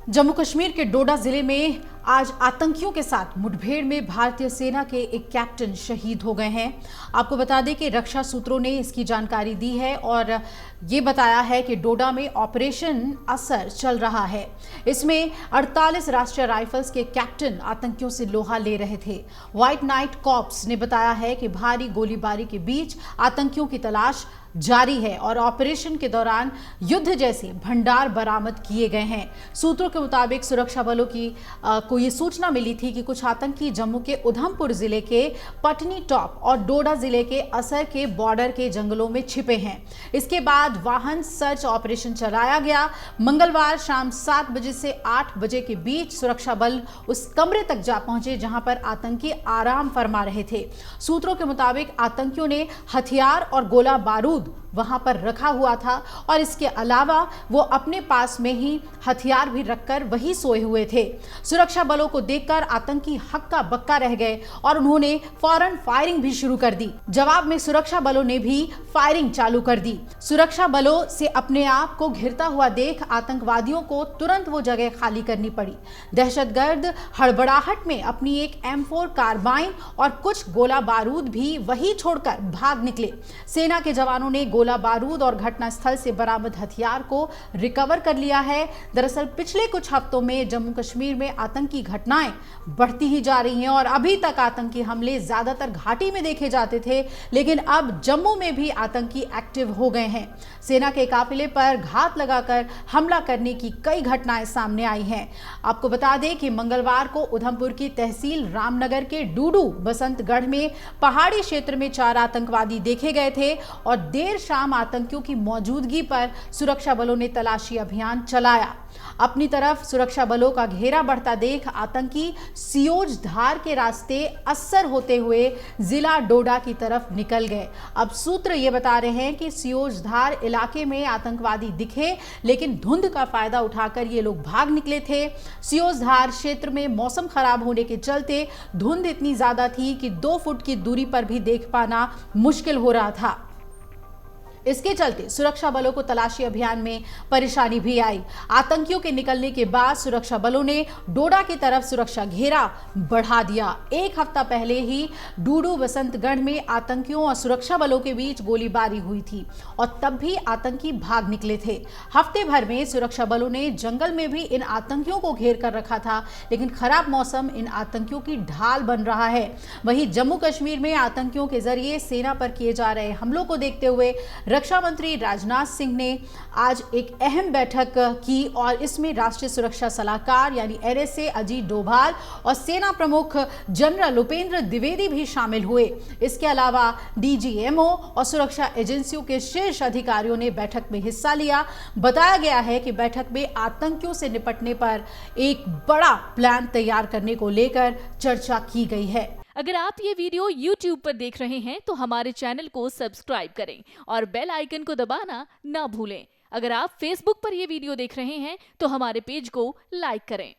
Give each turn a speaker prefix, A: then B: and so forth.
A: जम्मू कश्मीर के डोडा जिले में आज आतंकियों के साथ मुठभेड़ में भारतीय सेना के एक कैप्टन शहीद हो गए हैं। आपको बता दें कि रक्षा सूत्रों ने इसकी जानकारी दी है और ये बताया है कि डोडा में ऑपरेशन असर चल रहा है। इसमें 48 राष्ट्रीय राइफल्स के कैप्टन आतंकियों से लोहा ले रहे थे। व्हाइट नाइट कॉर्प्स ने बताया है कि भारी गोलीबारी के बीच आतंकियों की तलाश जारी है और ऑपरेशन के दौरान युद्ध जैसे भंडार बरामद किए गए हैं। सूत्रों के मुताबिक सुरक्षा बलों को ये सूचना मिली थी कि कुछ आतंकी जम्मू के उधमपुर जिले के पटनी टॉप और डोडा जिले के असर के बॉर्डर के जंगलों में छिपे हैं। इसके बाद वाहन सर्च ऑपरेशन चलाया गया। मंगलवार शाम 7 बजे से 8 बजे के बीच सुरक्षा बल उस कमरे तक जा पहुंचे जहां पर आतंकी आराम फरमा रहे थे। सूत्रों के मुताबिक आतंकियों ने हथियार और गोला बारूद वहां पर रखा हुआ था और इसके अलावा वो अपने पास में ही हथियार भी रखकर वही सोए हुए थे। सुरक्षा बलों को देखकर आतंकी हक्का बक्का रह गए और उन्होंने फौरन फायरिंग भी शुरू कर दी। जवाब में सुरक्षा बलों ने भी फायरिंग चालू कर दी। सुरक्षा बलों से अपने आप को घिरता हुआ देख आतंकवादियों को तुरंत वो जगह खाली करनी पड़ी। दहशतगर्द हड़बड़ाहट में अपनी एक M4 कार्बाइन और कुछ गोला बारूद भी वही छोड़कर भाग निकले। सेना के जवानों ने गोला बारूद और घटनास्थल से बरामद हथियार को रिकवर कर लिया है। दरअसल पिछले कुछ हफ्तों में जम्मू कश्मीर में आतंकी घटनाएं बढ़ती ही जा रही हैं और अभी तक आतंकी हमले ज्यादातर घाटी में देखे जाते थे, लेकिन अब जम्मू में भी आतंकी एक्टिव हो गए हैं। सेना के काफिले पर घात लगाकर हमला करने की कई घटनाएं सामने आई हैं। आपको बता दें कि मंगलवार को उधमपुर की तहसील रामनगर के डूडू बसंतगढ़ में पहाड़ी क्षेत्र में 4 आतंकवादी देखे गए थे और देर शाम आतंकियों की मौजूदगी पर सुरक्षा बलों ने तलाशी अभियान चलाया। अपनी तरफ सुरक्षा बलों का घेरा बढ़ता देख आतंकी सियोज धार के रास्ते असर होते हुए जिला डोडा की तरफ निकल गए। अब सूत्र ये बता रहे हैं कि सियोज धार इलाके में आतंकवादी दिखे, लेकिन धुंध का फायदा उठाकर ये लोग भाग निकले थे। सियोज धार क्षेत्र में मौसम खराब होने के चलते धुंध इतनी ज्यादा थी कि 2 फुट की दूरी पर भी देख पाना मुश्किल हो रहा था। इसके चलते सुरक्षा बलों को तलाशी अभियान में परेशानी भी आई। आतंकियों के निकलने के बाद सुरक्षा बलों ने डोडा की तरफ सुरक्षा घेरा बढ़ा दिया। 1 हफ्ता पहले ही डूडू बसंतगढ़ में आतंकियों और सुरक्षा बलों के बीच गोलीबारी हुई थी और तब भी आतंकी भाग निकले थे। हफ्ते भर में सुरक्षा बलों ने जंगल में भी इन आतंकियों को घेर कर रखा था, लेकिन खराब मौसम इन आतंकियों की ढाल बन रहा है। वहीं जम्मू कश्मीर में आतंकियों के जरिए सेना पर किए जा रहे हमलों को देखते हुए रक्षा मंत्री राजनाथ सिंह ने आज एक अहम बैठक की और इसमें राष्ट्रीय सुरक्षा सलाहकार यानी NSA अजीत डोभाल और सेना प्रमुख जनरल उपेंद्र द्विवेदी भी शामिल हुए। इसके अलावा DGMO और सुरक्षा एजेंसियों के शीर्ष अधिकारियों ने बैठक में हिस्सा लिया। बताया गया है कि बैठक में आतंकियों से निपटने पर एक बड़ा प्लान तैयार करने को लेकर चर्चा की गई है।
B: अगर आप ये वीडियो YouTube पर देख रहे हैं तो हमारे चैनल को सब्सक्राइब करें और बेल आइकन को दबाना ना भूलें। अगर आप Facebook पर ये वीडियो देख रहे हैं तो हमारे पेज को लाइक करें।